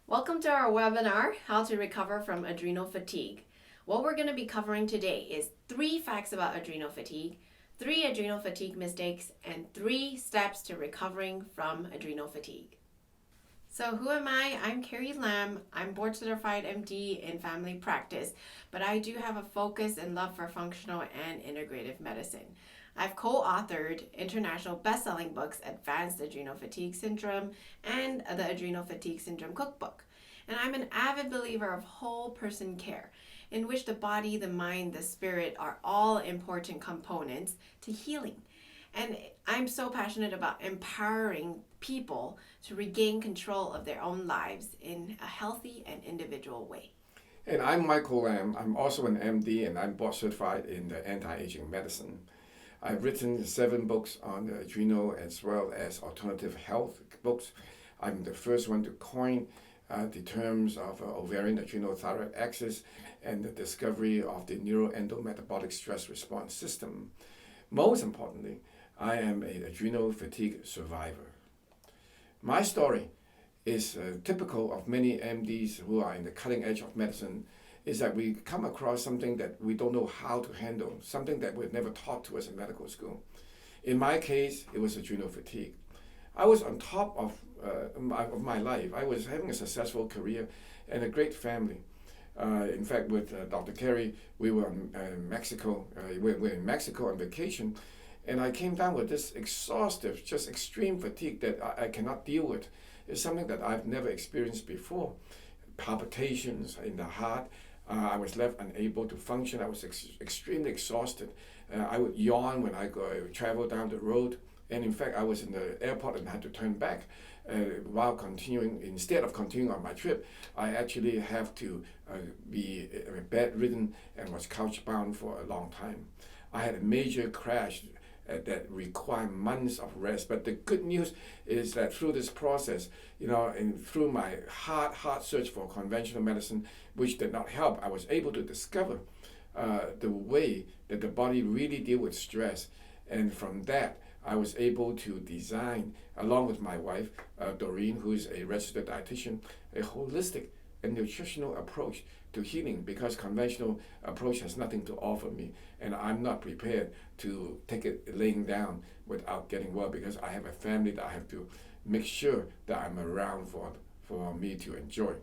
Welcome to our webinar, How to Recover from Adrenal Fatigue. What we're going to be covering today is 3 facts about adrenal fatigue, 3 adrenal fatigue mistakes, and 3 steps to recovering from adrenal fatigue. So who am I? I'm Carrie Lam. I'm board certified MD in family practice, but I do have a focus and love for functional and integrative medicine. I've co-authored international best-selling books, Advanced Adrenal Fatigue Syndrome and the Adrenal Fatigue Syndrome Cookbook. And I'm an avid believer of whole person care, in which the body, the mind, the spirit are all important components to healing. And I'm so passionate about empowering people to regain control of their own lives in a healthy and individual way. And I'm Michael Lam. I'm also an MD and I'm board certified in the anti-aging medicine. I've written 7 books on the adrenal as well as alternative health books. I'm the first one to coin the terms of ovarian adrenal thyroid axis and the discovery of the neuroendometabolic stress response system. Most importantly, I am an adrenal fatigue survivor. My story is typical of many MDs who are in the cutting edge of medicine, is that we come across something that we don't know how to handle, something that we're never taught to us in medical school. In my case, it was adrenal fatigue. I was on top of my life. I was having a successful career and a great family. In fact, with Dr. Carey, we were in Mexico. We're in Mexico on vacation, and I came down with this exhaustive, just extreme fatigue that I cannot deal with. It's something that I've never experienced before. Palpitations in the heart. I was left unable to function. I was extremely exhausted. I would yawn when I travel down the road. And in fact, I was in the airport and had to turn back while continuing. Instead of continuing on my trip, I actually have to be bedridden and was couch-bound for a long time. I had a major crash that required months of rest. But the good news is that through this process, and through my hard search for conventional medicine, which did not help, I was able to discover the way that the body really deals with stress. And from that, I was able to design, along with my wife, Doreen, who is a registered dietitian, a holistic and nutritional approach to healing, because conventional approach has nothing to offer me, and I'm not prepared to take it laying down without getting well, because I have a family that I have to make sure that I'm around for me to enjoy.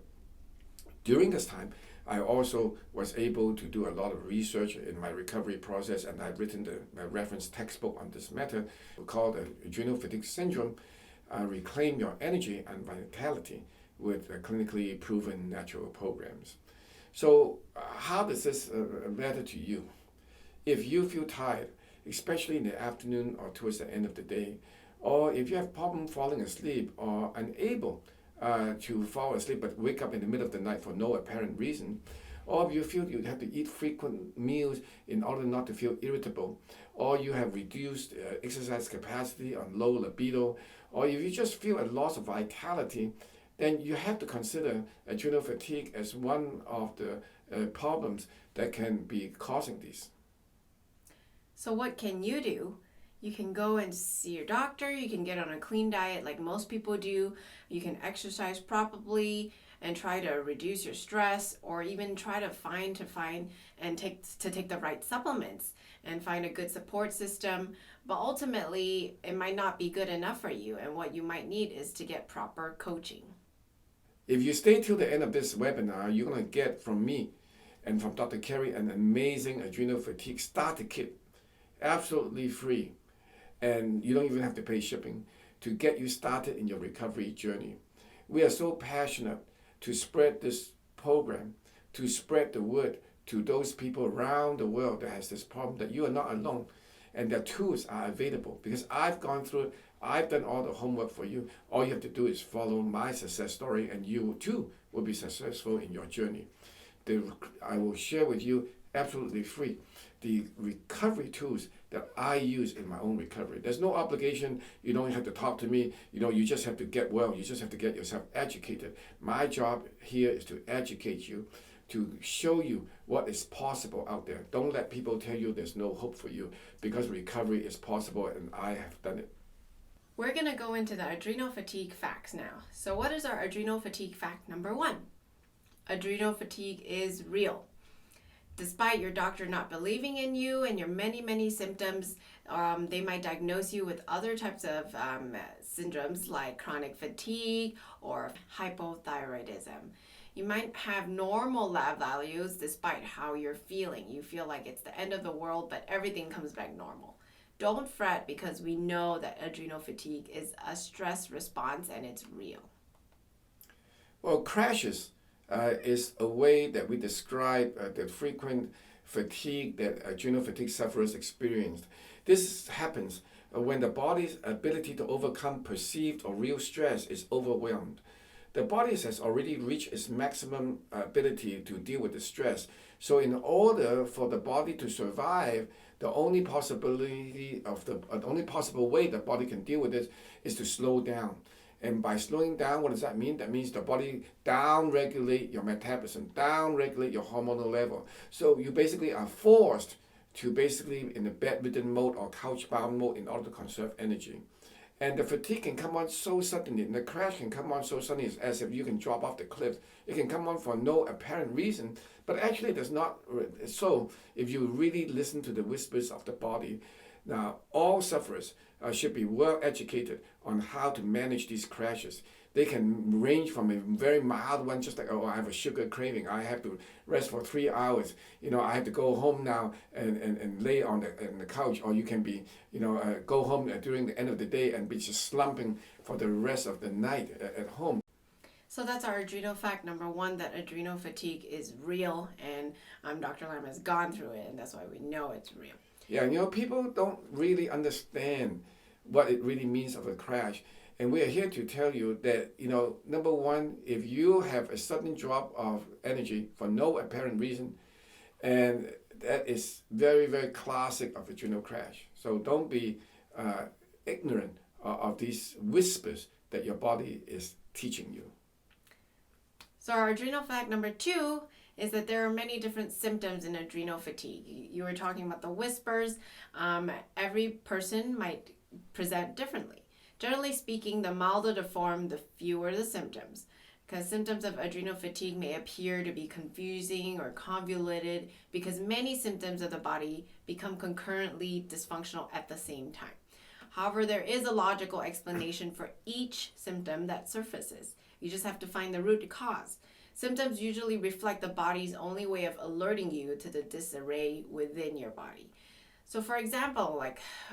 During this time, I also was able to do a lot of research in my recovery process, and I've written a reference textbook on this matter called Adrenal Fatigue Syndrome, Reclaim Your Energy and Vitality with clinically proven natural programs. So how does this matter to you? If you feel tired, especially in the afternoon or towards the end of the day, or if you have problem falling asleep or unable to fall asleep but wake up in the middle of the night for no apparent reason, or if you feel you have to eat frequent meals in order not to feel irritable, or you have reduced exercise capacity or low libido, or if you just feel a loss of vitality, then you have to consider adrenal fatigue as one of the problems that can be causing these. So what can you do? You can go and see your doctor. You can get on a clean diet like most people do. You can exercise properly and try to reduce your stress, or even try to find and take the right supplements and find a good support system. But ultimately, it might not be good enough for you, and what you might need is to get proper coaching. If you stay till the end of this webinar, you're going to get from me and from Dr. Carey an amazing adrenal fatigue starter kit, absolutely free. And you don't even have to pay shipping, to get you started in your recovery journey. We are so passionate to spread this program, to spread the word to those people around the world that has this problem, that you are not alone, and their tools are available. Because I've gone through it, I've done all the homework for you. All you have to do is follow my success story, and you too will be successful in your journey. I will share with you absolutely free the recovery tools that I use in my own recovery. There's no obligation. You don't have to talk to me. You just have to get well. You just have to get yourself educated. My job here is to educate you, to show you what is possible out there. Don't let people tell you there's no hope for you, because recovery is possible, and I have done it. We're going to go into the adrenal fatigue facts now. So what is our adrenal fatigue fact number 1? Adrenal fatigue is real. Despite your doctor not believing in you and your many symptoms, they might diagnose you with other types of syndromes like chronic fatigue or hypothyroidism. You might have normal lab values despite how you're feeling. You feel like it's the end of the world, but everything comes back normal. Don't fret, because we know that adrenal fatigue is a stress response and it's real. Well, crashes is a way that we describe the frequent fatigue that adrenal fatigue sufferers experience. This happens when the body's ability to overcome perceived or real stress is overwhelmed. The body has already reached its maximum ability to deal with the stress. So in order for the body to survive, the only possible way the body can deal with it is to slow down. And by slowing down, what does that mean? That means the body down-regulate your metabolism, down-regulate your hormonal level. So you basically are forced to basically in a bedridden mode or couch-bound mode in order to conserve energy. And the fatigue can come on so suddenly, and the crash can come on so suddenly, it's as if you can drop off the cliff. It can come on for no apparent reason, but actually that's not so if you really listen to the whispers of the body. Now, all sufferers should be well educated on how to manage these crashes. They can range from a very mild one, just like, oh, I have a sugar craving, I have to rest for 3 hours, I have to go home now and lay on the couch, or you can be, go home during the end of the day and be just slumping for the rest of the night at home. So that's our adrenal fact number 1, that adrenal fatigue is real, and Dr. Lam has gone through it, and that's why we know it's real. Yeah, people don't really understand what it really means of a crash. And we are here to tell you that, number one, if you have a sudden drop of energy for no apparent reason, and that is very, very classic of adrenal crash. So don't be ignorant of these whispers that your body is teaching you. So our adrenal fact number 2 is that there are many different symptoms in adrenal fatigue. You were talking about the whispers. Every person might present differently. Generally speaking, the milder the form, the fewer the symptoms, because symptoms of adrenal fatigue may appear to be confusing or convoluted because many symptoms of the body become concurrently dysfunctional at the same time. However, there is a logical explanation for each symptom that surfaces. You just have to find the root cause. Symptoms usually reflect the body's only way of alerting you to the disarray within your body. So for example,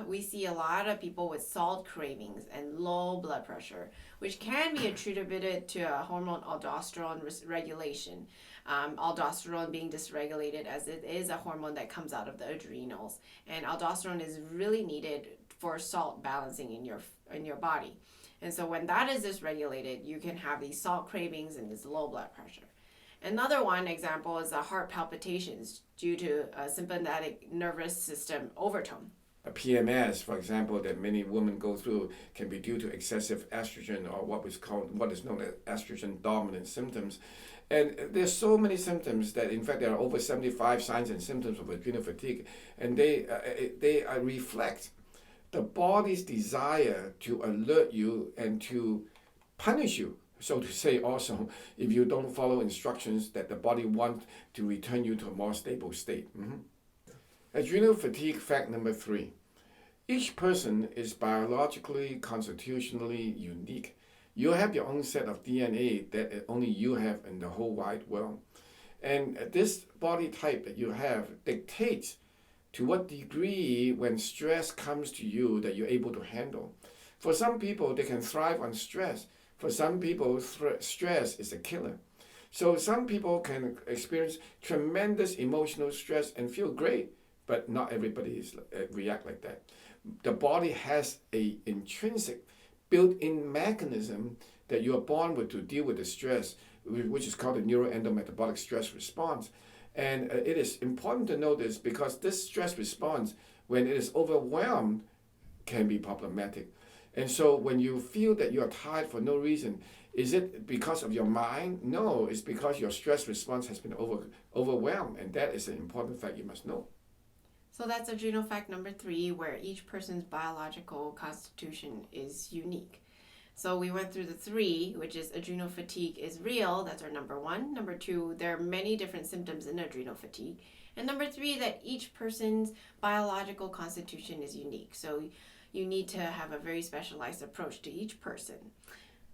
we see a lot of people with salt cravings and low blood pressure, which can be attributed to a hormone aldosterone regulation. Aldosterone being dysregulated, as it is a hormone that comes out of the adrenals, and aldosterone is really needed for salt balancing in your body. And so when that is dysregulated, you can have these salt cravings and this low blood pressure. Another one example is the heart palpitations due to a sympathetic nervous system overtone. A PMS, for example, that many women go through can be due to excessive estrogen, or what is known as estrogen dominant symptoms. And there's so many symptoms that, in fact, there are over 75 signs and symptoms of adrenal fatigue, and they reflect the body's desire to alert you and to punish you, so to say, also, if you don't follow instructions that the body wants to return you to a more stable state. Adrenal fatigue fact number 3. Each person is biologically, constitutionally unique. You have your own set of DNA that only you have in the whole wide world. And this body type that you have dictates to what degree, when stress comes to you, that you're able to handle. For some people, they can thrive on stress. For some people, stress is a killer. So some people can experience tremendous emotional stress and feel great, but not everybody react like that. The body has an intrinsic, built-in mechanism that you are born with to deal with the stress, which is called the neuroendometabolic stress response. And it is important to know this because this stress response, when it is overwhelmed, can be problematic. And so when you feel that you are tired for no reason, is it because of your mind? No, it's because your stress response has been overwhelmed. And that is an important fact you must know. So that's adrenal fact number 3, where each person's biological constitution is unique. So we went through the 3, which is adrenal fatigue is real. That's our number 1. Number 2, there are many different symptoms in adrenal fatigue. And number 3, that each person's biological constitution is unique. So you need to have a very specialized approach to each person.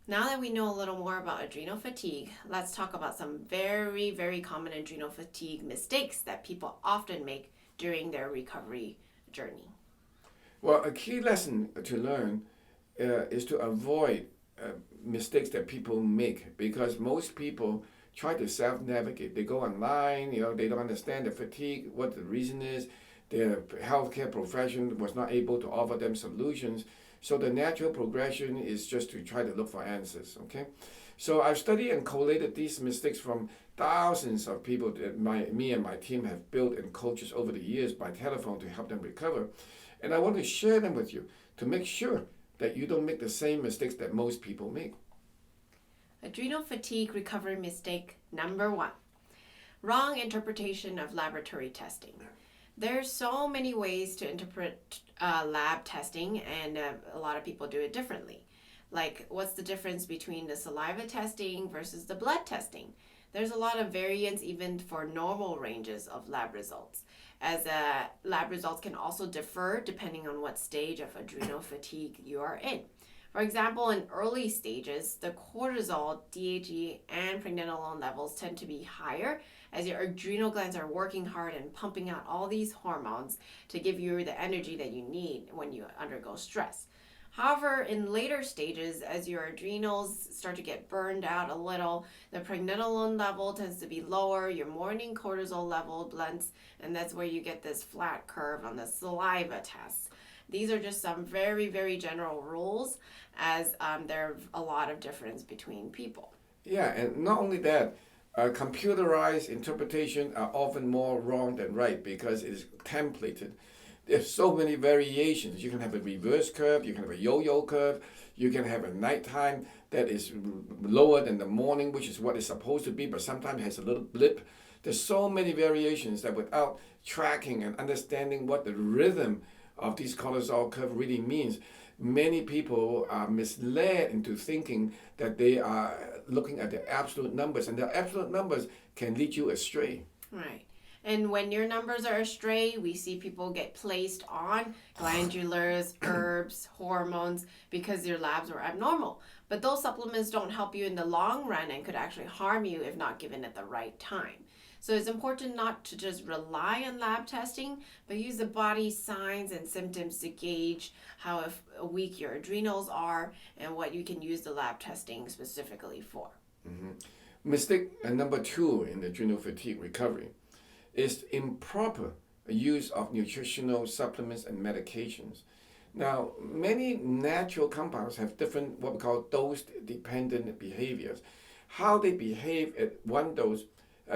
Now that we know a little more about adrenal fatigue, let's talk about some very, very common adrenal fatigue mistakes that people often make during their recovery journey. Well, a key lesson to learn is to avoid mistakes that people make, because most people try to self-navigate. They go online, they don't understand the fatigue, what the reason is. Their healthcare profession was not able to offer them solutions. So the natural progression is just to try to look for answers, okay? So I've studied and collated these mistakes from thousands of people that me and my team have built and coaches over the years by telephone to help them recover. And I want to share them with you to make sure that you don't make the same mistakes that most people make. Adrenal fatigue recovery mistake number 1, wrong interpretation of laboratory testing. There's so many ways to interpret lab testing, and a lot of people do it differently. Like, what's the difference between the saliva testing versus the blood testing? There's a lot of variance even for normal ranges of lab results, as lab results can also differ depending on what stage of adrenal fatigue you are in. For example, in early stages, the cortisol, DHE, and pregnenolone levels tend to be higher as your adrenal glands are working hard and pumping out all these hormones to give you the energy that you need when you undergo stress. However, in later stages, as your adrenals start to get burned out a little, the pregnenolone level tends to be lower, your morning cortisol level blunts, and that's where you get this flat curve on the saliva tests. These are just some very, very general rules, as there's a lot of difference between people. Yeah, and not only that, computerized interpretation are often more wrong than right because it is templated. There's so many variations. You can have a reverse curve, you can have a yo-yo curve, you can have a nighttime that is lower than the morning, which is what it's supposed to be, but sometimes has a little blip. There's so many variations that without tracking and understanding what the rhythm of this cortisol curve really means, many people are misled into thinking that they are looking at the absolute numbers, and the absolute numbers can lead you astray. Right. And when your numbers are astray, we see people get placed on glandulars, herbs, hormones because their labs were abnormal. But those supplements don't help you in the long run and could actually harm you if not given at the right time. So it's important not to just rely on lab testing, but use the body signs and symptoms to gauge how weak your adrenals are and what you can use the lab testing specifically for. Mm-hmm. Mistake number 2 in adrenal fatigue recovery is improper use of nutritional supplements and medications. Now, many natural compounds have different what we call dose-dependent behaviors. How they behave at one dose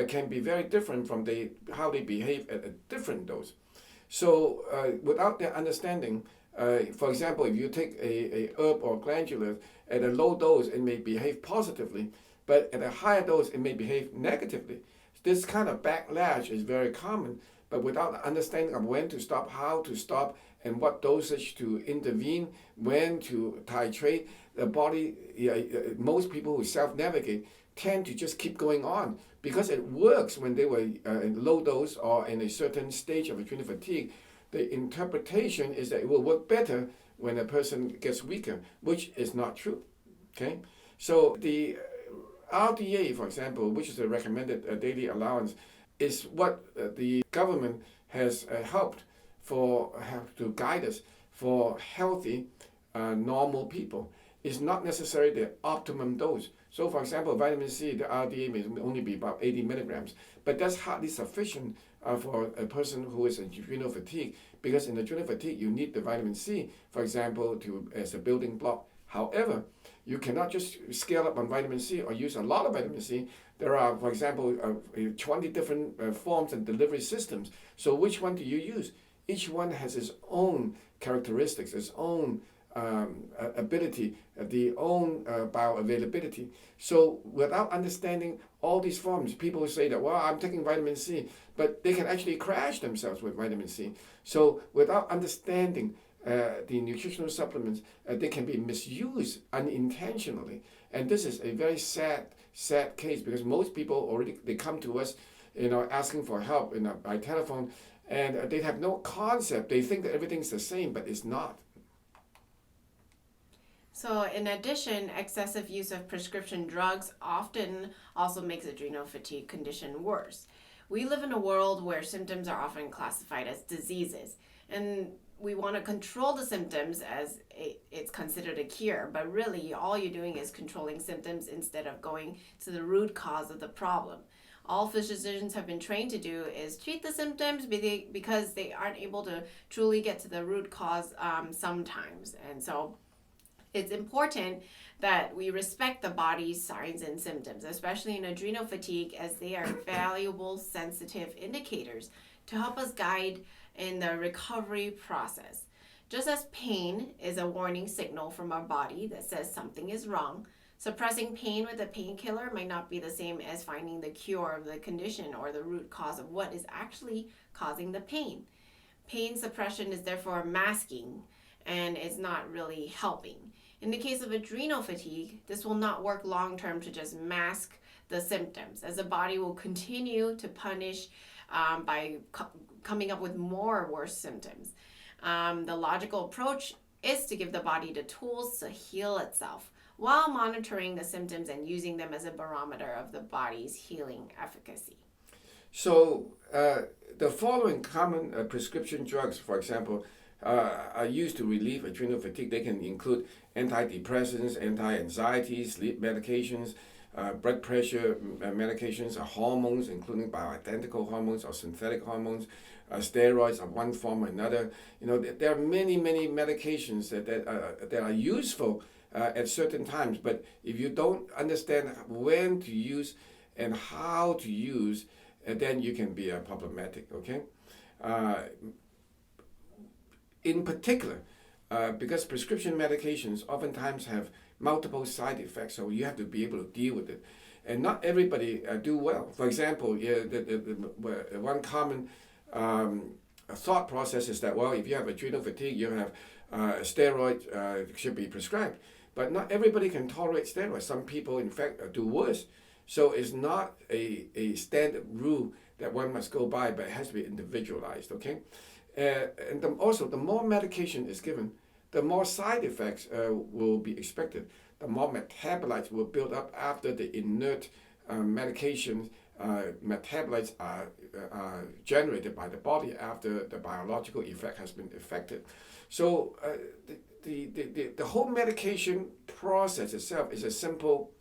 can be very different from how they behave at a different dose. So without their understanding, for example, if you take a herb or glandular at a low dose, it may behave positively, but at a higher dose, it may behave negatively. This kind of backlash is very common, but without understanding of when to stop, how to stop, and what dosage to intervene, when to titrate, the body, most people who self-navigate tend to just keep going on because it works when they were in low dose or in a certain stage of adrenal fatigue. The interpretation is that it will work better when a person gets weaker, which is not true. Okay, so the RDA, for example, which is the recommended daily allowance, is what the government has helped to guide us for healthy, normal people. It's not necessarily the optimum dose. So, for example, vitamin C, the RDA may only be about 80 milligrams, but that's hardly sufficient for a person who is in adrenal fatigue, because in adrenal fatigue, you need the vitamin C, for example, as a building block. However, you cannot just scale up on vitamin C or use a lot of vitamin C. There are, for example, 20 different forms and delivery systems. So which one do you use? Each one has its own characteristics, its own ability, the own bioavailability. So without understanding all these forms, people say that, well, I'm taking vitamin C, but they can actually crash themselves with vitamin C. So without understanding the nutritional supplements, they can be misused unintentionally. And this is a very sad case, because most people already, they come to us, asking for help by telephone, and they have no concept. They think that everything's the same, but it's not. So, in addition, excessive use of prescription drugs often also makes adrenal fatigue condition worse. We live in a world where symptoms are often classified as diseases, and we want to control the symptoms as it's considered a cure, but really all you're doing is controlling symptoms instead of going to the root cause of the problem. All physicians have been trained to do is treat the symptoms because they aren't able to truly get to the root cause sometimes. And so it's important that we respect the body's signs and symptoms, especially in adrenal fatigue, as they are valuable, sensitive indicators to help us guide in the recovery process. Just as pain is a warning signal from our body that says something is wrong, suppressing pain with a painkiller might not be the same as finding the cure of the condition or the root cause of what is actually causing the pain. Pain suppression is therefore masking and is not really helping. In the case of adrenal fatigue, this will not work long term to just mask the symptoms, as the body will continue to punish by coming up with more worse symptoms. The logical approach is to give the body the tools to heal itself while monitoring the symptoms and using them as a barometer of the body's healing efficacy. So the following common prescription drugs, for example, are used to relieve adrenal fatigue. They can include antidepressants, anti-anxiety, sleep medications, blood pressure medications, hormones, including bioidentical hormones or synthetic hormones, steroids of one form or another. There are many medications that are useful at certain times, but if you don't understand when to use and how to use, then you can be problematic. Okay. In particular, because prescription medications oftentimes have multiple side effects, so you have to be able to deal with it. And not everybody do well. For example, the one common thought process is that, well, if you have adrenal fatigue, you have steroid should be prescribed. But not everybody can tolerate steroids. Some people, in fact, do worse. So it's not a standard rule that one must go by, but it has to be individualized, okay? And also, the more medication is given, the more side effects will be expected. The more metabolites will build up after the inert medications. Metabolites are generated by the body after the biological effect has been effected. So the whole medication process itself is a simple,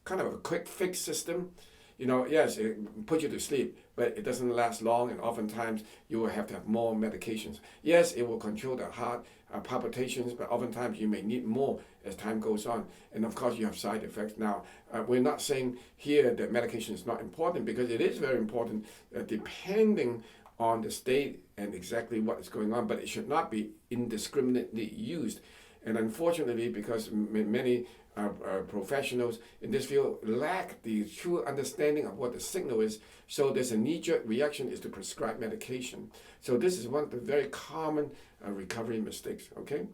kind of a quick fix system. Yes, it puts you to sleep, but it doesn't last long, and oftentimes you will have to have more medications. Yes, it will control the heart palpitations, but oftentimes you may need more as time goes on. And of course, you have side effects. Now, we're not saying here that medication is not important, because it is very important, depending on the state and exactly what is going on, but it should not be indiscriminately used. And unfortunately, because many professionals in this field lack the true understanding of what the signal is, so there's a knee-jerk reaction is to prescribe medication. So this is one of the very common recovery mistakes, okay?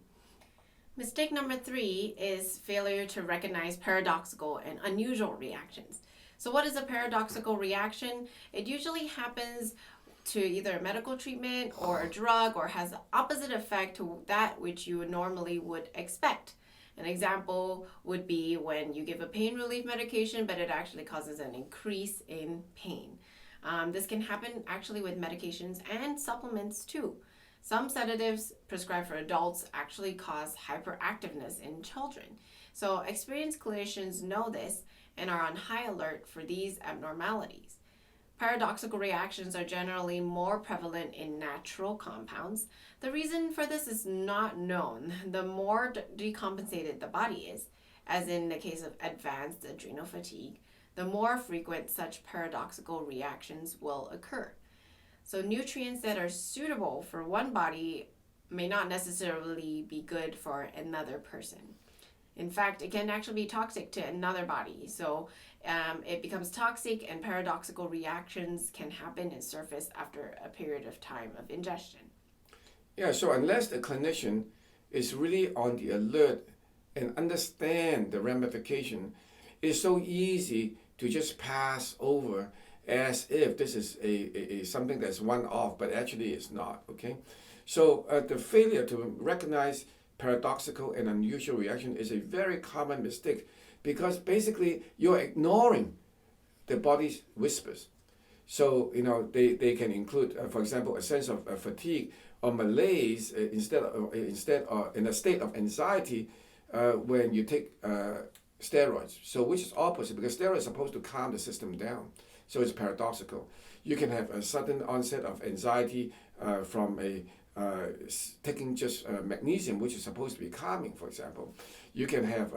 Mistake number 3 is failure to recognize paradoxical and unusual reactions. So what is a paradoxical reaction? It usually happens to either a medical treatment or a drug, or has the opposite effect to that which you normally would expect. An example would be when you give a pain relief medication, but it actually causes an increase in pain. This can happen actually with medications and supplements too. Some sedatives prescribed for adults actually cause hyperactiveness in children. So experienced clinicians know this and are on high alert for these abnormalities. Paradoxical reactions are generally more prevalent in natural compounds. The reason for this is not known. The more decompensated the body is, as in the case of advanced adrenal fatigue, the more frequent such paradoxical reactions will occur. So nutrients that are suitable for one body may not necessarily be good for another person. In fact, it can actually be toxic to another body. So it becomes toxic, and paradoxical reactions can happen and surface after a period of time of ingestion. Yeah, so unless the clinician is really on the alert and understand the ramification, it's so easy to just pass over as if this is a something that's one off, but actually it's not. Okay, so the failure to recognize paradoxical and unusual reaction is a very common mistake because basically you're ignoring the body's whispers. So, they can include, for example, a sense of fatigue or malaise instead of in a state of anxiety when you take steroids. So, which is opposite because steroids are supposed to calm the system down. So it's paradoxical. You can have a sudden onset of anxiety from taking just magnesium, which is supposed to be calming, for example. You can have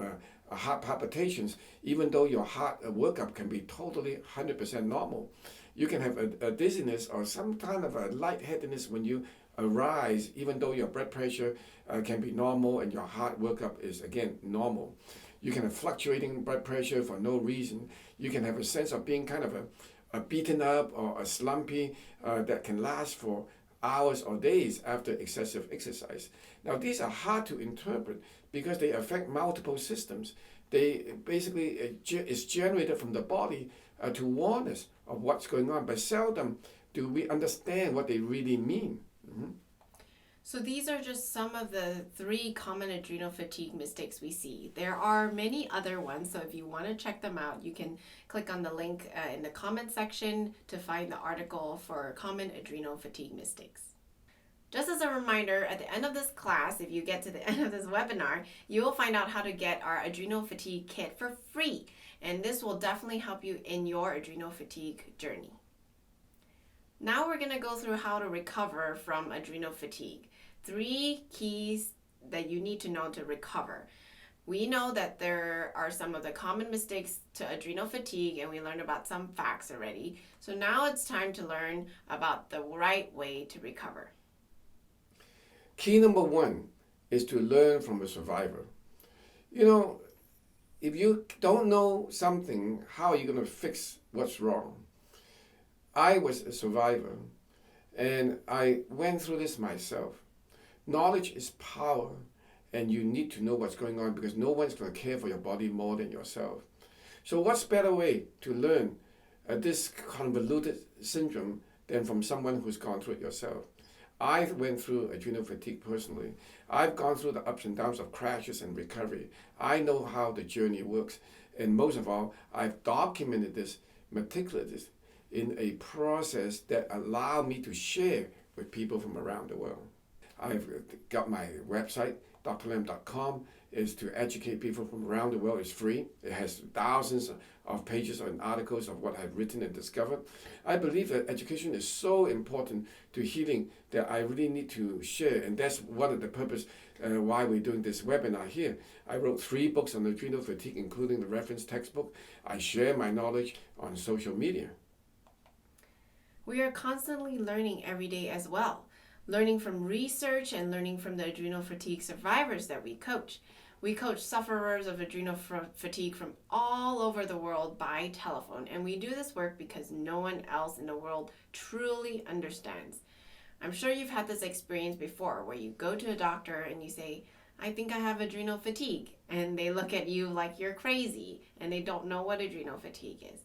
heart palpitations, even though your heart workup can be totally 100% normal. You can have a dizziness or some kind of a lightheadedness when you arise, even though your blood pressure can be normal and your heart workup is, again, normal. You can have fluctuating blood pressure for no reason. You can have a sense of being kind of a beaten up or a slumpy that can last for hours or days after excessive exercise. Now, these are hard to interpret because they affect multiple systems. They basically, it's generated from the body to warn us of what's going on, but seldom do we understand what they really mean. Mm-hmm. So these are just some of the 3 common adrenal fatigue mistakes we see. There are many other ones, so if you want to check them out, you can click on the link in the comment section to find the article for common adrenal fatigue mistakes. Just as a reminder, at the end of this class, if you get to the end of this webinar, you will find out how to get our adrenal fatigue kit for free. And this will definitely help you in your adrenal fatigue journey. Now we're going to go through how to recover from adrenal fatigue. 3 keys that you need to know to recover. We know that there are some of the common mistakes to adrenal fatigue, and we learned about some facts already. So now it's time to learn about the right way to recover. Key number 1 is to learn from a survivor. If you don't know something, how are you going to fix what's wrong? I was a survivor, and I went through this myself. Knowledge is power, and you need to know what's going on because no one's going to care for your body more than yourself. So what's better way to learn this convoluted syndrome than from someone who's gone through it yourself? I went through adrenal fatigue personally. I've gone through the ups and downs of crashes and recovery. I know how the journey works. And most of all, I've documented this meticulously in a process that allowed me to share with people from around the world. I've got my website, drlam.com, is to educate people from around the world. It's free. It has thousands of pages and articles of what I've written and discovered. I believe that education is so important to healing that I really need to share, and that's one of the purpose why we're doing this webinar here. I wrote 3 books on adrenal fatigue, including the reference textbook. I share my knowledge on social media. We are constantly learning every day as well. Learning from research and learning from the adrenal fatigue survivors that we coach. We coach sufferers of adrenal fatigue from all over the world by telephone, and we do this work because no one else in the world truly understands. I'm sure you've had this experience before where you go to a doctor and you say, I think I have adrenal fatigue, and they look at you like you're crazy and they don't know what adrenal fatigue is,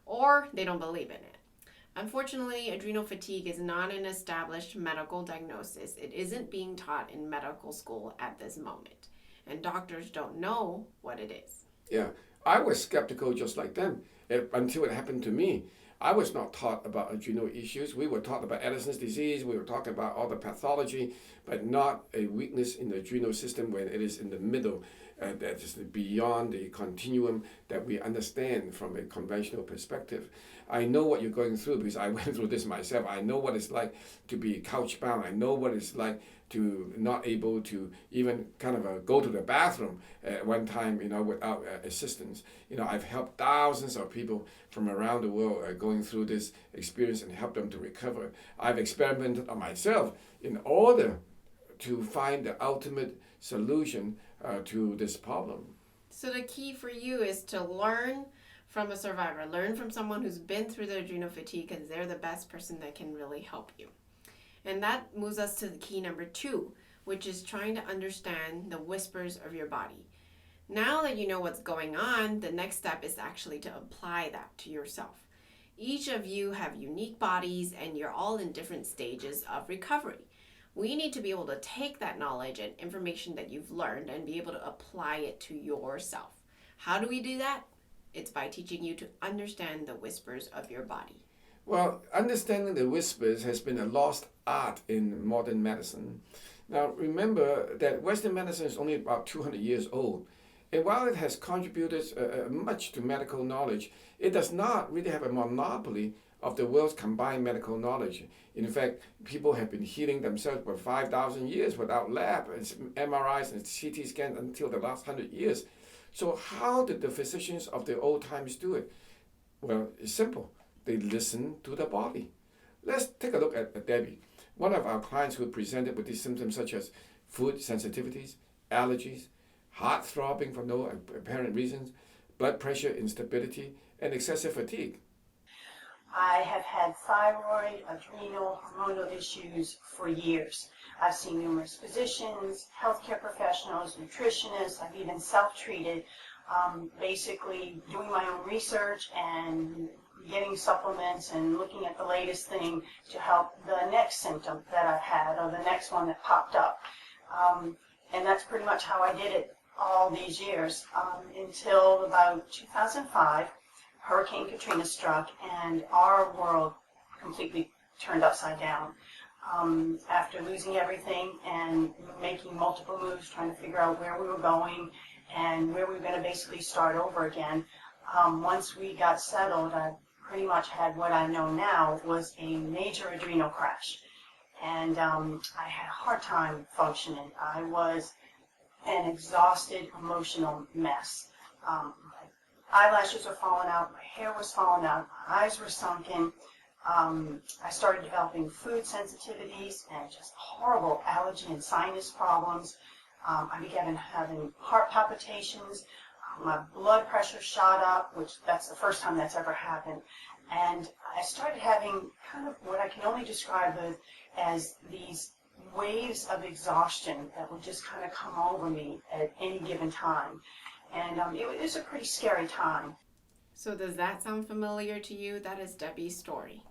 or they don't believe in it. Unfortunately, adrenal fatigue is not an established medical diagnosis. It isn't being taught in medical school at this moment, and doctors don't know what it is. Yeah, I was skeptical just like them until it happened to me. I was not taught about adrenal issues. We were taught about Addison's disease. We were talking about all the pathology, but not a weakness in the adrenal system when it is in the middle. That is beyond the continuum that we understand from a conventional perspective. I know what you're going through because I went through this myself. I know what it's like to be couch bound. I know what it's like to not able to even kind of go to the bathroom at one time, without assistance. I've helped thousands of people from around the world going through this experience and helped them to recover. I've experimented on myself in order to find the ultimate solution to this problem. So the key for you is to learn from a survivor, learn from someone who's been through the adrenal fatigue, because they're the best person that can really help you. And that moves us to the key number 2, which is trying to understand the whispers of your body. Now that you know what's going on, the next step is actually to apply that to yourself. Each of you have unique bodies and you're all in different stages of recovery. We need to be able to take that knowledge and information that you've learned and be able to apply it to yourself. How do we do that? It's by teaching you to understand the whispers of your body. Well, understanding the whispers has been a lost art in modern medicine. Now, remember that Western medicine is only about 200 years old. And while it has contributed much to medical knowledge, it does not really have a monopoly of the world's combined medical knowledge. In fact, people have been healing themselves for 5,000 years without lab, and MRIs and CT scans until the last 100 years. So how did the physicians of the old times do it? Well, it's simple. They listen to the body. Let's take a look at Debbie, one of our clients who presented with these symptoms such as food sensitivities, allergies, heart throbbing for no apparent reasons, blood pressure instability, and excessive fatigue. I have had thyroid, adrenal, hormonal issues for years. I've seen numerous physicians, healthcare professionals, nutritionists. I've even self-treated, basically doing my own research and getting supplements and looking at the latest thing to help the next symptom that I had or the next one that popped up. And that's pretty much how I did it all these years until about 2005. Hurricane Katrina struck and our world completely turned upside down. After losing everything and making multiple moves, trying to figure out where we were going and where we were going to basically start over again, once we got settled, I pretty much had what I know now was a major adrenal crash. And I had a hard time functioning. I was an exhausted, emotional mess. Eyelashes were falling out, my hair was falling out, my eyes were sunken. I started developing food sensitivities and just horrible allergy and sinus problems. I began having heart palpitations. My blood pressure shot up, which that's the first time that's ever happened. And I started having kind of what I can only describe as these waves of exhaustion that would just kind of come over me at any given time. And it was a pretty scary time. So does that sound familiar to you? That is Debbie's story.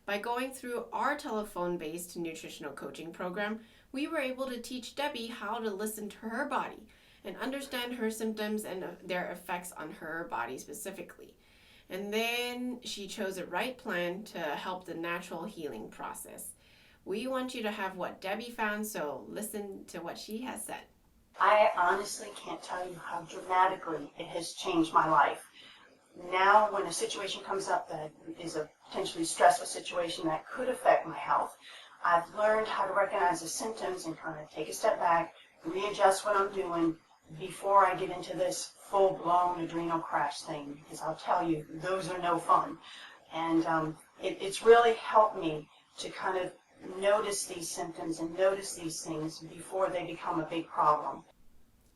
By going through our telephone-based nutritional coaching program, we were able to teach Debbie how to listen to her body and understand her symptoms and their effects on her body specifically. And then she chose a right plan to help the natural healing process. We want you to have what Debbie found, so listen to what she has said. I honestly can't tell you how dramatically it has changed my life. Now, when a situation comes up that is a potentially stressful situation that could affect my health, I've learned how to recognize the symptoms and kind of take a step back, readjust what I'm doing before I get into this full-blown adrenal crash thing, because I'll tell you, those are no fun. And it's really helped me to kind of notice these symptoms and notice these things before they become a big problem.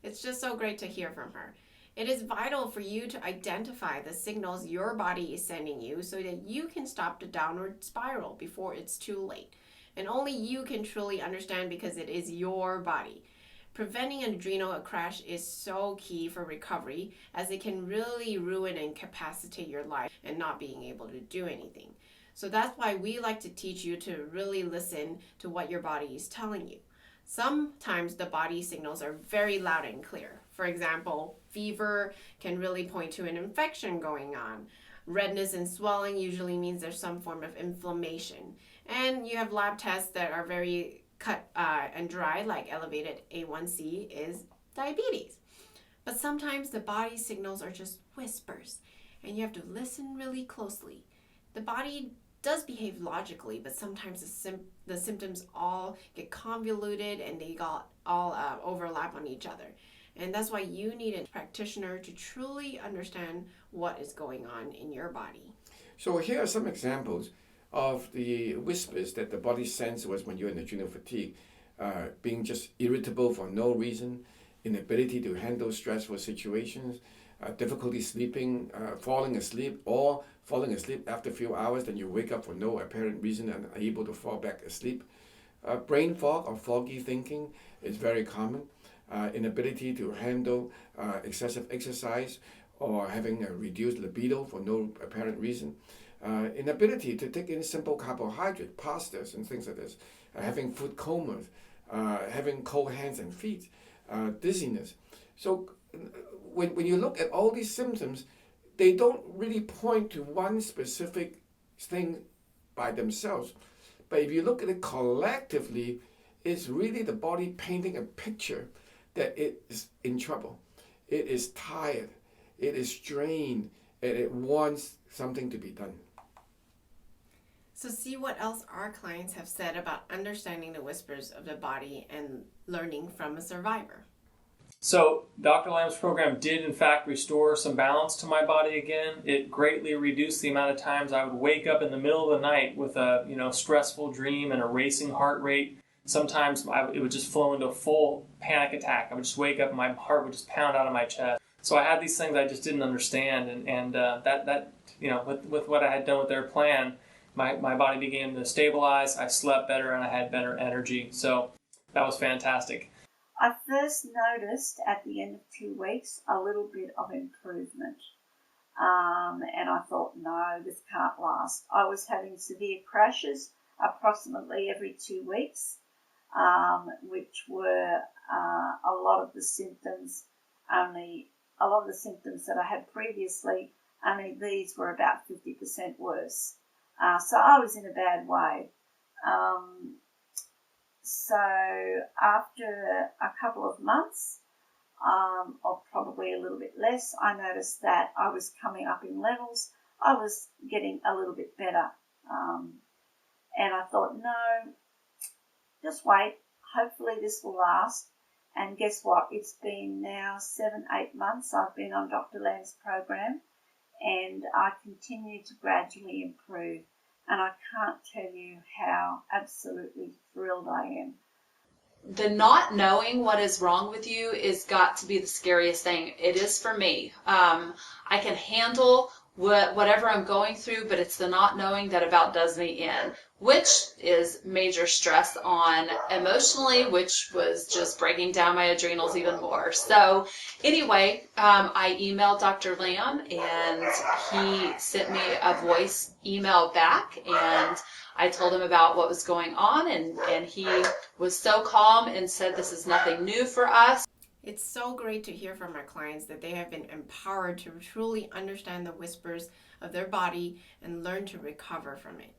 It's just so great to hear from her. It is vital for you to identify the signals your body is sending you so that you can stop the downward spiral before it's too late. And only you can truly understand because it is your body. Preventing an adrenal crash is so key for recovery, as it can really ruin and incapacitate your life and not being able to do anything. So that's why we like to teach you to really listen to what your body is telling you. Sometimes the body signals are very loud and clear. For example, fever can really point to an infection going on. Redness and swelling usually means there's some form of inflammation. And you have lab tests that are very cut and dry, like elevated A1C is diabetes. But sometimes the body signals are just whispers, and you have to listen really closely. The body does behave logically, but sometimes the symptoms all get convoluted and they all overlap on each other. And that's why you need a practitioner to truly understand what is going on in your body. So here are some examples of the whispers that the body sends to us when you're in adrenal fatigue. being just irritable for no reason, inability to handle stressful situations, difficulty sleeping, falling asleep, or falling asleep after a few hours, then you wake up for no apparent reason and are able to fall back asleep. Brain fog or foggy thinking is very common. Inability to handle excessive exercise or having a reduced libido for no apparent reason. Inability to take in simple carbohydrate, pastas and things like this. Having food comas, having cold hands and feet, dizziness. So when you look at all these symptoms, they don't really point to one specific thing by themselves. But if you look at it collectively, it's really the body painting a picture that it is in trouble. It is tired. It is strained. And it wants something to be done. So see what else our clients have said about understanding the whispers of the body and learning from a survivor. So Dr. Lamb's program did in fact restore some balance to my body again. It greatly reduced the amount of times I would wake up in the middle of the night with a stressful dream and a racing heart rate. Sometimes it would just flow into a full panic attack. I would just wake up and my heart would just pound out of my chest. So I had these things I just didn't understand, and that with what I had done with their plan, my body began to stabilize. I slept better and I had better energy. So that was fantastic. I first noticed at the end of 2 weeks a little bit of improvement. And I thought, no, this can't last. I was having severe crashes approximately every 2 weeks, which were a lot of the symptoms that I had previously, only these were about 50% worse. So I was in a bad way. So after a couple of months, or probably a little bit less, I noticed that I was coming up in levels. I was getting a little bit better. And I thought, no, just wait. Hopefully this will last. And guess what? It's been now 7-8 months I've been on Dr. Lamb's program, and I continue to gradually improve. And I can't tell you how absolutely thrilled I am. The not knowing what is wrong with you is got to be the scariest thing. It is for me. I can handle whatever I'm going through, but it's the not knowing that about does me in, which is major stress on emotionally, which was just breaking down my adrenals even more. So anyway, I emailed Dr. Lamb, and he sent me a voice email back, and I told him about what was going on, and he was so calm and said, this is nothing new for us. It's so great to hear from our clients that they have been empowered to truly understand the whispers of their body and learn to recover from it.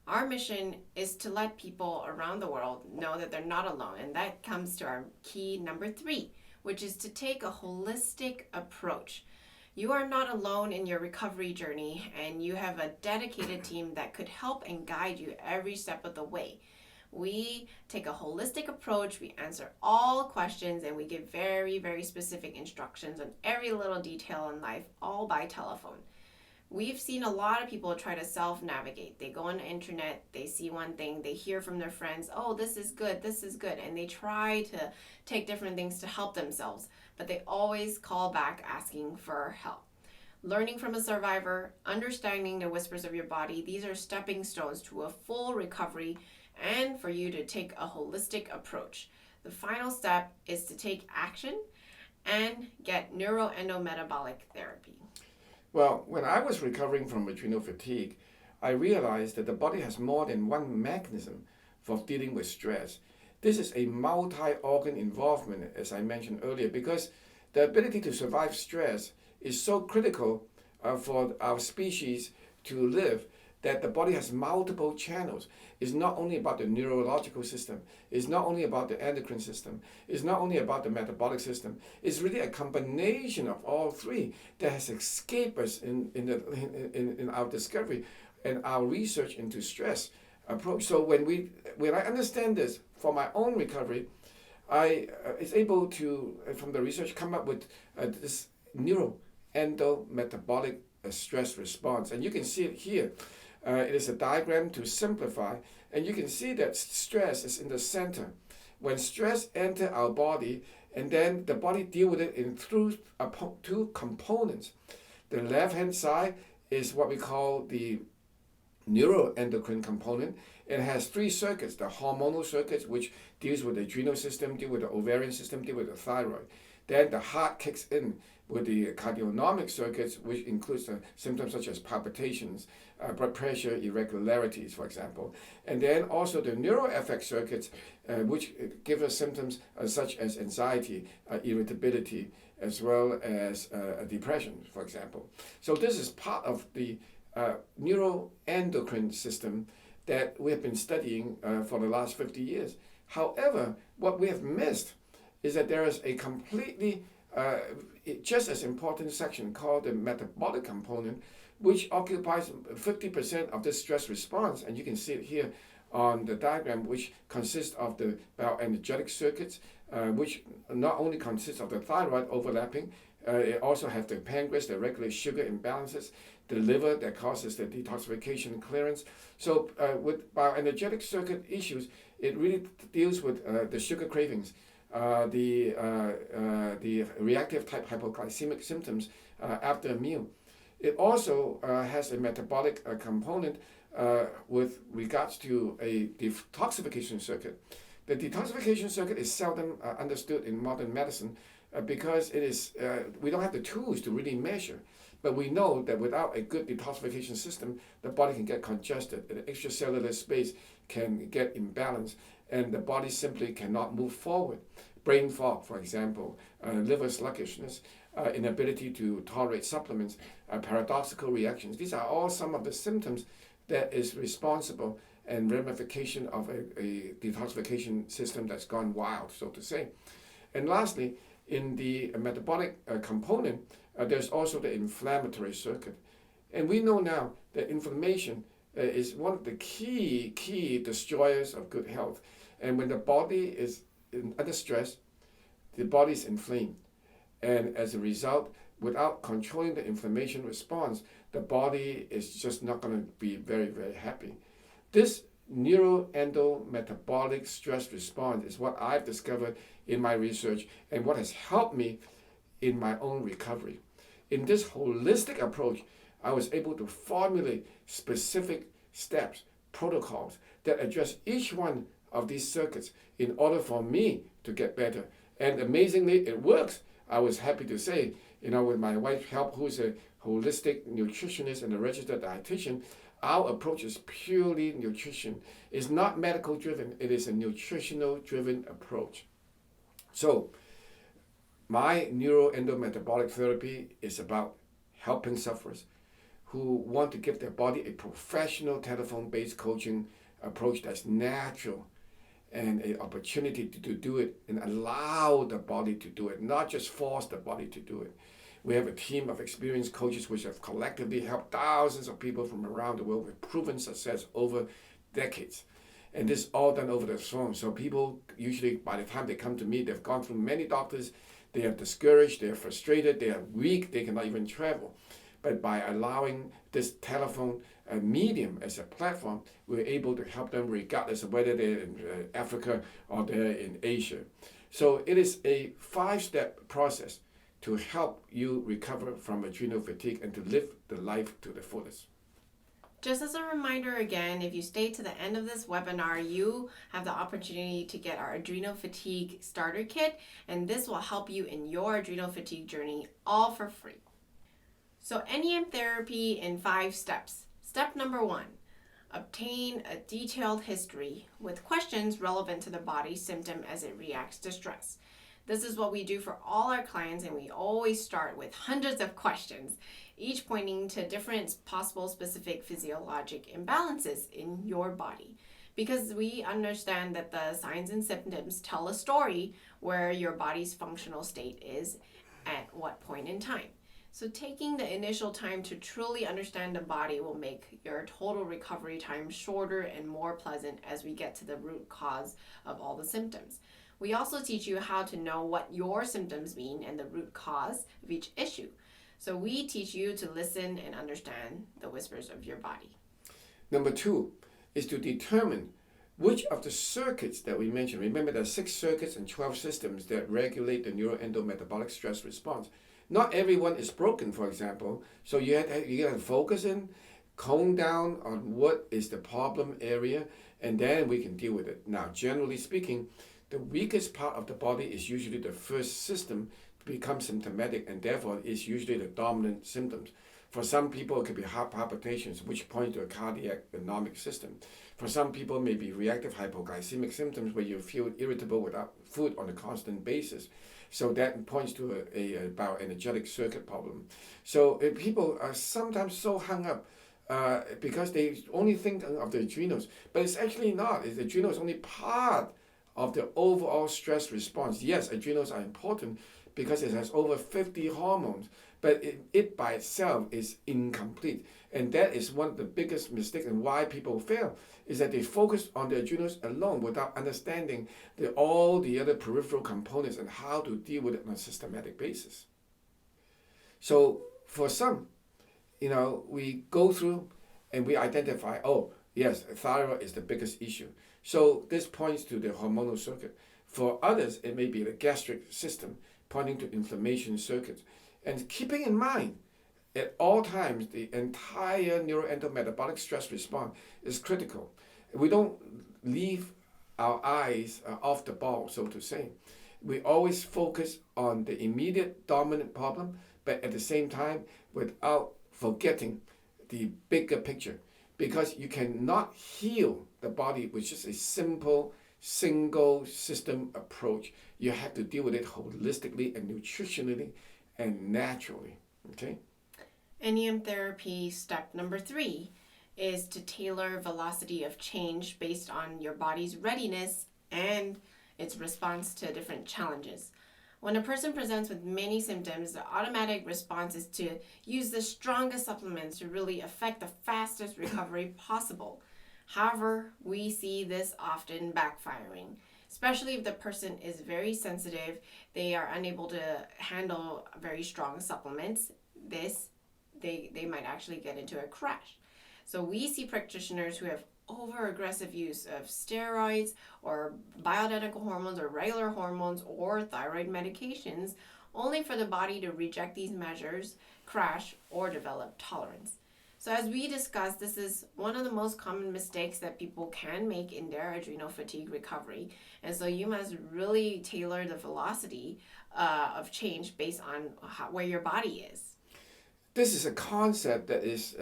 Our mission is to let people around the world know that they're not alone, and that comes to our key number 3, which is to take a holistic approach. You are not alone in your recovery journey, and you have a dedicated team that could help and guide you every step of the way. We take a holistic approach, we answer all questions, and we give very, very specific instructions on every little detail in life, all by telephone. We've seen a lot of people try to self-navigate. They go on the internet, they see one thing, they hear from their friends, oh, this is good, and they try to take different things to help themselves, but they always call back asking for help. Learning from a survivor, understanding the whispers of your body, these are stepping stones to a full recovery and for you to take a holistic approach. The final step is to take action and get neuroendometabolic therapy. Well, when I was recovering from adrenal fatigue, I realized that the body has more than one mechanism for dealing with stress. This is a multi-organ involvement, as I mentioned earlier, because the ability to survive stress is so critical for our species to live, that the body has multiple channels. It's not only about the neurological system, it's not only about the endocrine system, it's not only about the metabolic system, it's really a combination of all three that has escaped us in our discovery and our research into stress approach. So when I understand this for my own recovery, I is able to, from the research, come up with this neuroendometabolic stress response. And you can see it here. It is a diagram to simplify, and you can see that stress is in the center. when stress enter our body, and then the body deal with it in through two components. The left-hand side is what we call the neuroendocrine component. It has three circuits: the hormonal circuits, which deals with the adrenal system, deal with the ovarian system, deal with the thyroid. Then the heart kicks in with the cardionomic circuits, which includes the symptoms such as palpitations, blood pressure irregularities, for example. And then also the neuroaffect circuits, which give us symptoms such as anxiety, irritability, as well as depression, for example. So this is part of the neuroendocrine system that we have been studying for the last 50 years. However, what we have missed is that there is a completely just as important section called the metabolic component, which occupies 50% of the stress response. And you can see it here on the diagram, which consists of the bioenergetic circuits, which not only consists of the thyroid overlapping, it also has the pancreas that regulates sugar imbalances, the liver that causes the detoxification and clearance. So with bioenergetic circuit issues, it really deals with the sugar cravings, the reactive type hypoglycemic symptoms after a meal. It also has a metabolic component with regards to a detoxification circuit. The detoxification circuit is seldom understood in modern medicine because it is we don't have the tools to really measure. But we know that without a good detoxification system, the body can get congested, the extracellular space can get imbalanced, and the body simply cannot move forward. Brain fog, for example, liver sluggishness, inability to tolerate supplements, paradoxical reactions. These are all some of the symptoms that is responsible and ramification of a detoxification system that's gone wild, so to say. And lastly, in the metabolic component, there's also the inflammatory circuit. And we know now that inflammation is one of the key destroyers of good health. And when the body is under stress, the body is inflamed. And as a result, without controlling the inflammation response, the body is just not going to be very, very happy. This neuroendometabolic stress response is what I've discovered in my research and what has helped me in my own recovery. In this holistic approach, I was able to formulate specific steps, protocols that address each one of these circuits in order for me to get better. And amazingly, it works. I was happy to say, with my wife's help, who's a holistic nutritionist and a registered dietitian, our approach is purely nutrition. It's not medical driven, it is a nutritional driven approach. So, my neuroendometabolic therapy is about helping sufferers who want to give their body a professional telephone-based coaching approach that's natural and an opportunity to do it and allow the body to do it, not just force the body to do it. We have a team of experienced coaches which have collectively helped thousands of people from around the world with proven success over decades. And this is all done over the phone. So people usually, by the time they come to me, they've gone through many doctors, they are discouraged, they are frustrated, they are weak, they cannot even travel. But by allowing this telephone medium as a platform, we're able to help them regardless of whether they're in Africa or they're in Asia. So it is a 5-step process to help you recover from adrenal fatigue and to live the life to the fullest. Just as a reminder again, if you stay to the end of this webinar, you have the opportunity to get our adrenal fatigue starter kit, and this will help you in your adrenal fatigue journey all for free. So NEM therapy in 5 steps. Step number 1, obtain a detailed history with questions relevant to the body's symptom as it reacts to stress. This is what we do for all our clients, and we always start with hundreds of questions, each pointing to different possible specific physiologic imbalances in your body. Because we understand that the signs and symptoms tell a story where your body's functional state is at what point in time. So taking the initial time to truly understand the body will make your total recovery time shorter and more pleasant as we get to the root cause of all the symptoms. We also teach you how to know what your symptoms mean and the root cause of each issue. So we teach you to listen and understand the whispers of your body. Number 2 is to determine which of the circuits that we mentioned, remember there are 6 circuits and 12 systems that regulate the neuroendometabolic stress response. Not everyone is broken, for example, so you have to focus in, hone down on what is the problem area, and then we can deal with it. Now, generally speaking, the weakest part of the body is usually the first system to become symptomatic, and therefore is usually the dominant symptoms. For some people, it could be heart palpitations, which point to a cardiac autonomic system. For some people, it may be reactive hypoglycemic symptoms where you feel irritable without food on a constant basis. So that points to a bioenergetic circuit problem. So people are sometimes so hung up because they only think of the adrenals, but it's actually not. The adrenals only part of the overall stress response. Yes, adrenals are important because it has over 50 hormones, but it by itself is incomplete. And that is one of the biggest mistakes and why people fail, is that they focus on the adrenals alone without understanding all the other peripheral components and how to deal with it on a systematic basis. So for some, we go through and we identify, oh, yes, thyroid is the biggest issue. So this points to the hormonal circuit. For others, it may be the gastric system, pointing to inflammation circuits. And keeping in mind, at all times, the entire neuroendometabolic stress response is critical. We don't leave our eyes off the ball, so to say. We always focus on the immediate dominant problem, but at the same time, without forgetting the bigger picture. Because you cannot heal the body with just a simple, single system approach. You have to deal with it holistically and nutritionally and naturally. Okay? NEM therapy step number 3 is to tailor velocity of change based on your body's readiness and its response to different challenges. When a person presents with many symptoms, the automatic response is to use the strongest supplements to really affect the fastest recovery possible. However, we see this often backfiring, especially if the person is very sensitive, they are unable to handle very strong supplements. They might actually get into a crash. So we see practitioners who have over-aggressive use of steroids or bioidentical hormones or regular hormones or thyroid medications, only for the body to reject these measures, crash, or develop tolerance. So as we discussed, this is one of the most common mistakes that people can make in their adrenal fatigue recovery. And so you must really tailor the velocity of change based on where your body is. This is a concept that is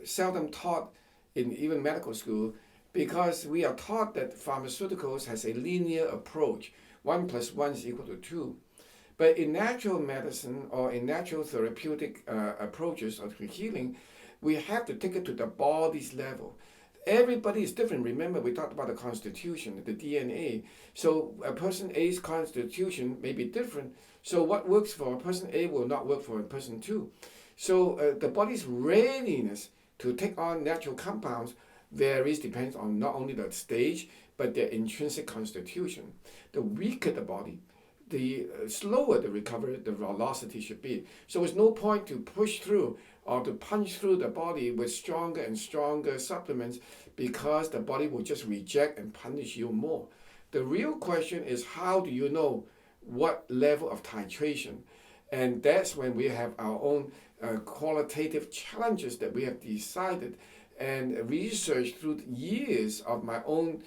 seldom taught in even medical school, because we are taught that pharmaceuticals has a linear approach. 1 + 1 is equal to 2. But in natural medicine or in natural therapeutic approaches of healing, we have to take it to the body's level. Everybody is different. Remember, we talked about the constitution, the DNA. So a person A's constitution may be different. So what works for a person A will not work for a person 2. So the body's readiness to take on natural compounds varies, depends on not only the stage, but their intrinsic constitution. The weaker the body, the slower the recovery, the velocity should be. So there's no point to push through or to punch through the body with stronger and stronger supplements, because the body will just reject and punish you more. The real question is, how do you know what level of titration? And that's when we have our own qualitative challenges that we have decided and researched through years of my own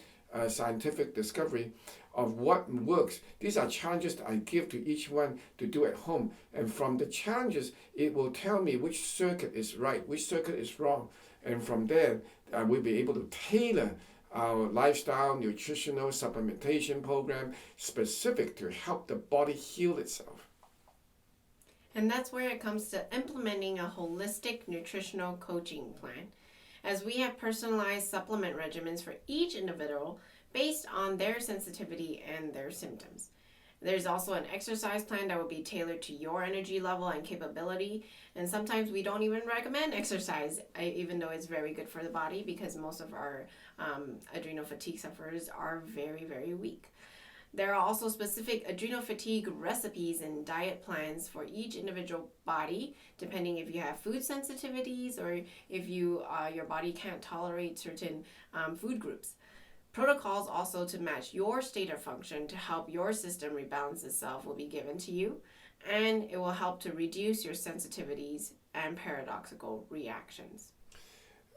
scientific discovery of what works. These are challenges that I give to each one to do at home. And from the challenges, it will tell me which circuit is right, which circuit is wrong. And from there, I will be able to tailor our lifestyle, nutritional supplementation program specific to help the body heal itself. And that's where it comes to implementing a holistic nutritional coaching plan, as we have personalized supplement regimens for each individual based on their sensitivity and their symptoms. There's also an exercise plan that will be tailored to your energy level and capability. And sometimes we don't even recommend exercise, even though it's very good for the body, because most of our adrenal fatigue sufferers are very, very weak. There are also specific adrenal fatigue recipes and diet plans for each individual body, depending if you have food sensitivities or if your body can't tolerate certain food groups. Protocols also to match your state of function to help your system rebalance itself will be given to you, and it will help to reduce your sensitivities and paradoxical reactions.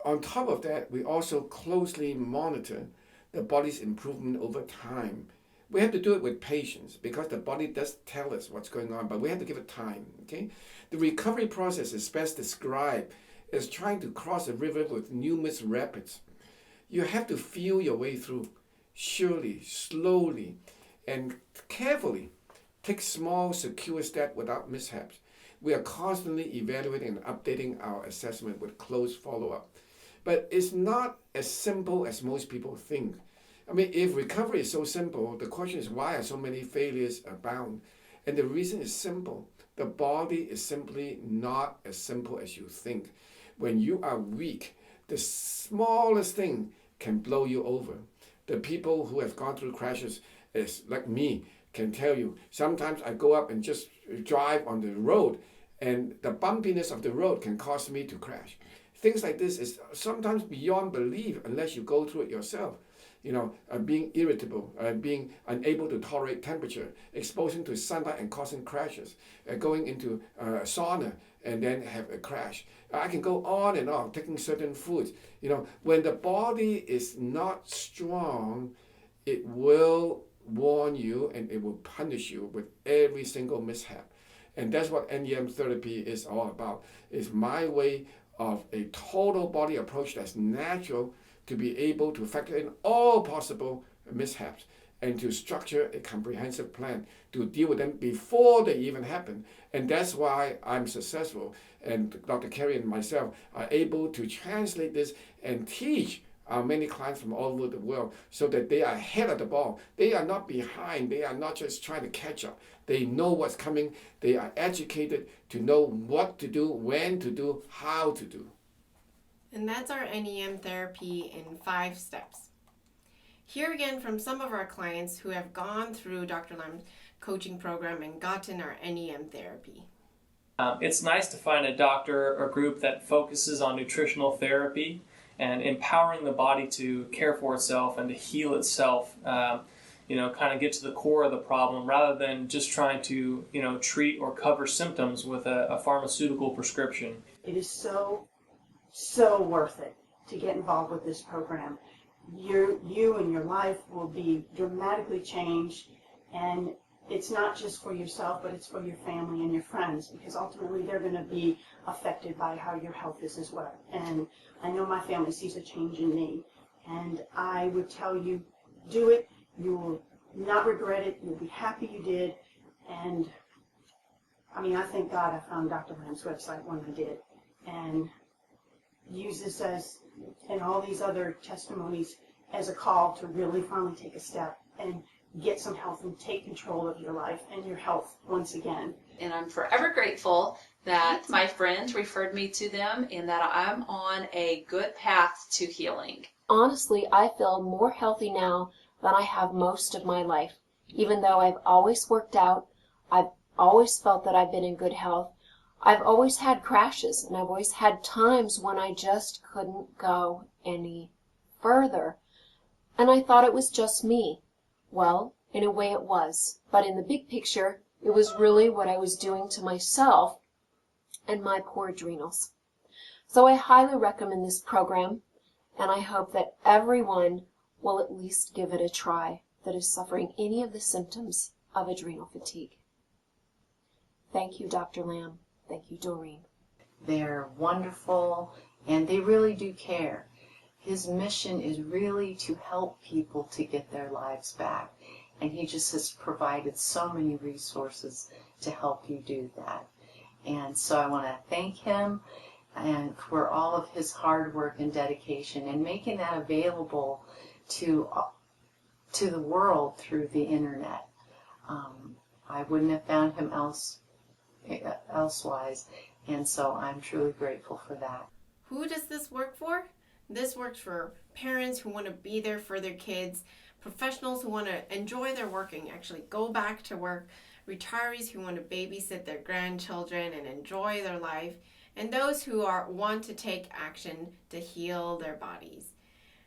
On top of that, we also closely monitor the body's improvement over time. We have to do it with patience because the body does tell us what's going on, but we have to give it time. Okay, the recovery process is best described as trying to cross a river with numerous rapids. You have to feel your way through, surely, slowly, and carefully. Take small, secure steps without mishaps. We are constantly evaluating and updating our assessment with close follow-up. But it's not as simple as most people think. I mean, if recovery is so simple, the question is why are so many failures abound? And the reason is simple. The body is simply not as simple as you think. When you are weak, the smallest thing can blow you over. The people who have gone through crashes, is like me, can tell you, sometimes I go up and just drive on the road, and the bumpiness of the road can cause me to crash. Things like this is sometimes beyond belief unless you go through it yourself. Being irritable, being unable to tolerate temperature, exposing to sunlight and causing crashes, going into a sauna and then have a crash. I can go on and on, taking certain foods. When the body is not strong, it will warn you and it will punish you with every single mishap. And that's what NEM therapy is all about. It's my way of a total body approach that's natural to be able to factor in all possible mishaps and to structure a comprehensive plan to deal with them before they even happen. And that's why I'm successful. And Dr. Carey and myself are able to translate this and teach our many clients from all over the world so that they are ahead of the ball. They are not behind. They are not just trying to catch up. They know what's coming. They are educated to know what to do, when to do, how to do. And that's our NEM therapy in 5 steps. Hear again from some of our clients who have gone through Dr. Lam's coaching program and gotten our NEM therapy. It's nice to find a doctor or group that focuses on nutritional therapy and empowering the body to care for itself and to heal itself, kind of get to the core of the problem rather than just trying to, treat or cover symptoms with a pharmaceutical prescription. It is so worth it to get involved with this program. You and your life will be dramatically changed, and it's not just for yourself, but it's for your family and your friends, because ultimately they're going to be affected by how your health is as well. And I know my family sees a change in me, and I would tell you, do it. You will not regret it. You'll be happy you did. And I thank God I found Dr. Lam's website when I did, and use this and all these other testimonies as a call to really finally take a step and get some health and take control of your life and your health once again. And I'm forever grateful that my friend referred me to them and that I'm on a good path to healing. Honestly, I feel more healthy now than I have most of my life. Even though I've always worked out, I've always felt that I've been in good health, I've always had crashes, and I've always had times when I just couldn't go any further. And I thought it was just me. Well, in a way it was. But in the big picture, it was really what I was doing to myself and my poor adrenals. So I highly recommend this program, and I hope that everyone will at least give it a try that is suffering any of the symptoms of adrenal fatigue. Thank you, Dr. Lam. Thank you, Doreen. They're wonderful, and they really do care. His mission is really to help people to get their lives back, and he just has provided so many resources to help you do that. And so I want to thank him and for all of his hard work and dedication and making that available to the world through the internet. I wouldn't have found him elsewise, and so I'm truly grateful for that. Who does this work for? This works for parents who want to be there for their kids, professionals who want to enjoy their work and actually go back to work, retirees who want to babysit their grandchildren and enjoy their life, and those who want to take action to heal their bodies.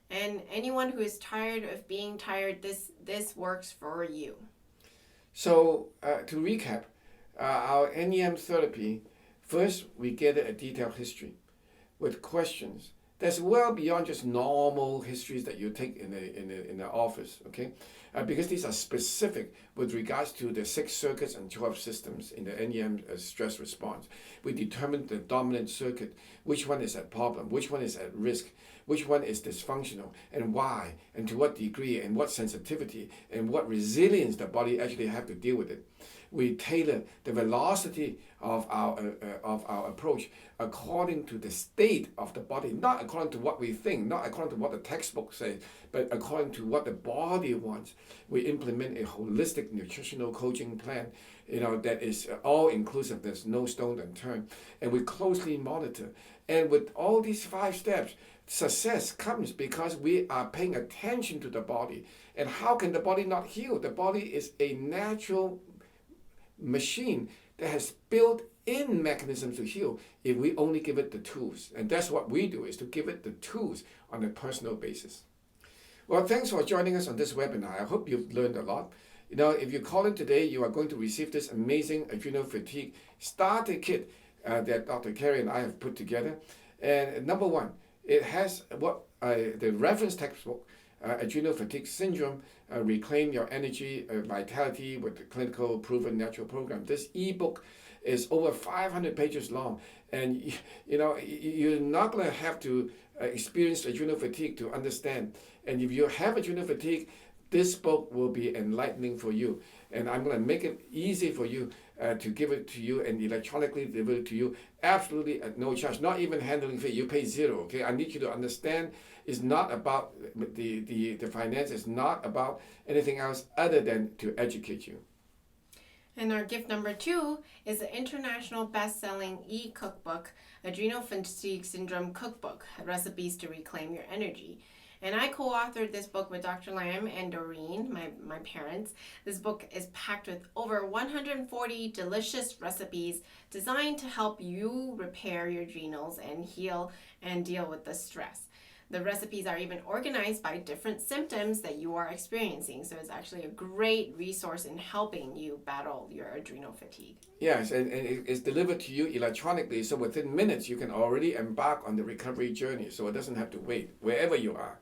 And anyone who is tired of being tired, this works for you. So to recap, our NEM therapy, first we gather a detailed history with questions that's well beyond just normal histories that you take in the office, okay? Because these are specific with regards to the 6 circuits and 12 systems in the NEM stress response. We determine the dominant circuit, which one is at problem, which one is at risk, which one is dysfunctional, and why, and to what degree, and what sensitivity, and what resilience the body actually have to deal with it. We tailor the velocity of our approach according to the state of the body, not according to what we think, not according to what the textbook says, but according to what the body wants. We implement a holistic nutritional coaching plan, that is all inclusive. There's no stone unturned, and we closely monitor. And with all these 5 steps, success comes because we are paying attention to the body. And how can the body not heal? The body is a natural machine that has built-in mechanisms to heal if we only give it the tools. And that's what we do, is to give it the tools on a personal basis. Well, thanks for joining us on this webinar. I hope you've learned a lot. If you call in today, you are going to receive this amazing adrenal fatigue starter kit that Dr. Carey and I have put together. And number 1, it has the reference textbook, Adrenal Fatigue Syndrome, Reclaim Your Energy, Vitality with the Clinical Proven Natural Program. This ebook is over 500 pages long, and you're not going to have to experience adrenal fatigue to understand. And if you have adrenal fatigue, this book will be enlightening for you. And I'm going to make it easy for you to give it to you and electronically deliver it to you absolutely at no charge, not even handling fee. You pay 0, okay? I need you to understand it's not about the finance. It's not about anything else other than to educate you. And our gift number 2 is the international best-selling e-cookbook, Adrenal Fatigue Syndrome Cookbook, Recipes to Reclaim Your Energy. And I co-authored this book with Dr. Lam and Doreen, my parents. This book is packed with over 140 delicious recipes designed to help you repair your adrenals and heal and deal with the stress. The recipes are even organized by different symptoms that you are experiencing. So it's actually a great resource in helping you battle your adrenal fatigue. Yes, and it's delivered to you electronically. So within minutes, you can already embark on the recovery journey. So it doesn't have to wait wherever you are.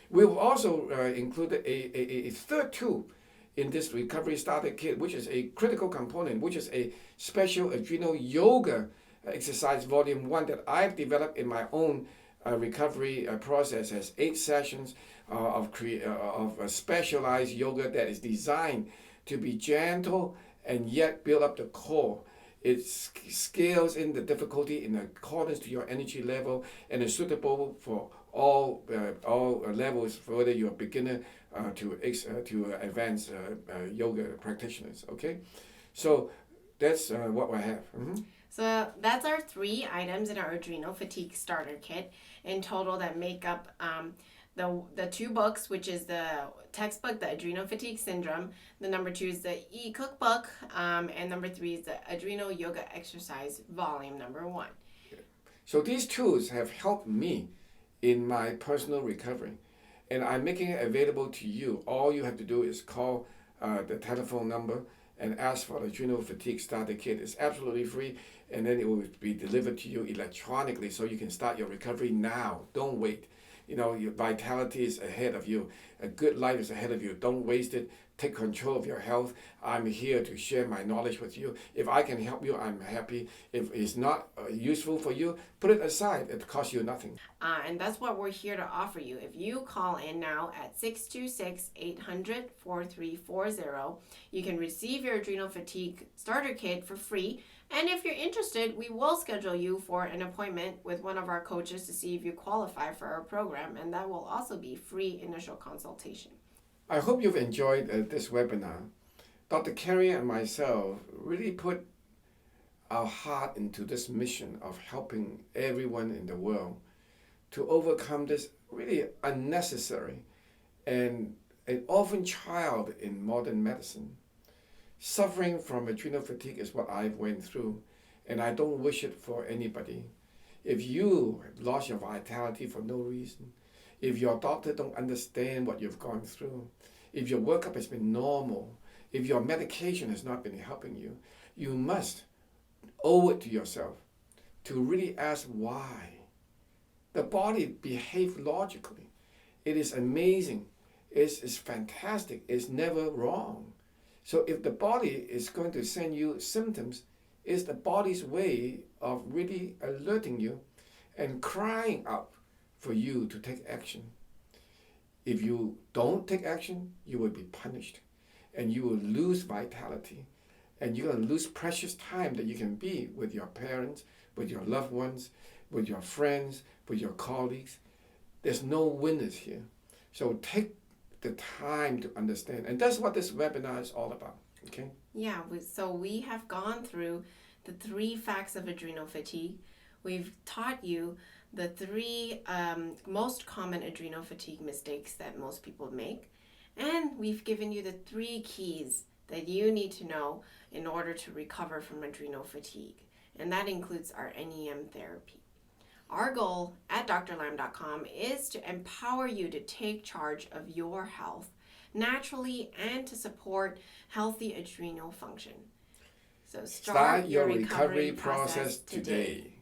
We've also included a third tool in this recovery starter kit, which is a critical component, which is a special adrenal yoga exercise volume 1 that I've developed in my own recovery process. Has 8 sessions of specialized yoga that is designed to be gentle and yet build up the core. It scales in the difficulty in accordance to your energy level and is suitable for all levels, whether you're a beginner to advanced yoga practitioners. Okay, so that's what I have. Mm-hmm. So that's our 3 items in our adrenal fatigue starter kit in total that make up the 2 books, which is the textbook, the Adrenal Fatigue Syndrome. The number 2 is the e-cookbook, and number 3 is the Adrenal Yoga Exercise Volume number 1. So these tools have helped me in my personal recovery, and I'm making it available to you. All you have to do is call the telephone number and ask for the Adrenal Fatigue Starter Kit. It's absolutely free, and then it will be delivered to you electronically so you can start your recovery now. Don't wait. Your vitality is ahead of you. A good life is ahead of you. Don't waste it. Take control of your health. I'm here to share my knowledge with you. If I can help you, I'm happy. If it's not useful for you, put it aside. It costs you nothing. And that's what we're here to offer you. If you call in now at 626-800-4340, you can receive your Adrenal Fatigue Starter Kit for free. And if you're interested, we will schedule you for an appointment with one of our coaches to see if you qualify for our program. And that will also be free initial consultation. I hope you've enjoyed this webinar. Dr. Carey and myself really put our heart into this mission of helping everyone in the world to overcome this really unnecessary and an orphan child in modern medicine. Suffering from adrenal fatigue is what I went through, and I don't wish it for anybody. If you have lost your vitality for no reason, if your doctor don't understand what you've gone through, if your workup has been normal, if your medication has not been helping you, you must owe it to yourself to really ask why. The body behaves logically. It is amazing. It's fantastic. It's never wrong. So if the body is going to send you symptoms, it's the body's way of really alerting you and crying out for you to take action. If you don't take action, you will be punished and you will lose vitality and you're going to lose precious time that you can be with your parents, with your loved ones, with your friends, with your colleagues. There's no winners here. So take the time to understand. And that's what this webinar is all about. Okay? Yeah, so we have gone through the 3 facts of adrenal fatigue. We've taught you the 3 most common adrenal fatigue mistakes that most people make. And we've given you the 3 keys that you need to know in order to recover from adrenal fatigue. And that includes our NEM therapy. Our goal at drlam.com is to empower you to take charge of your health naturally and to support healthy adrenal function. So start your recovery process today.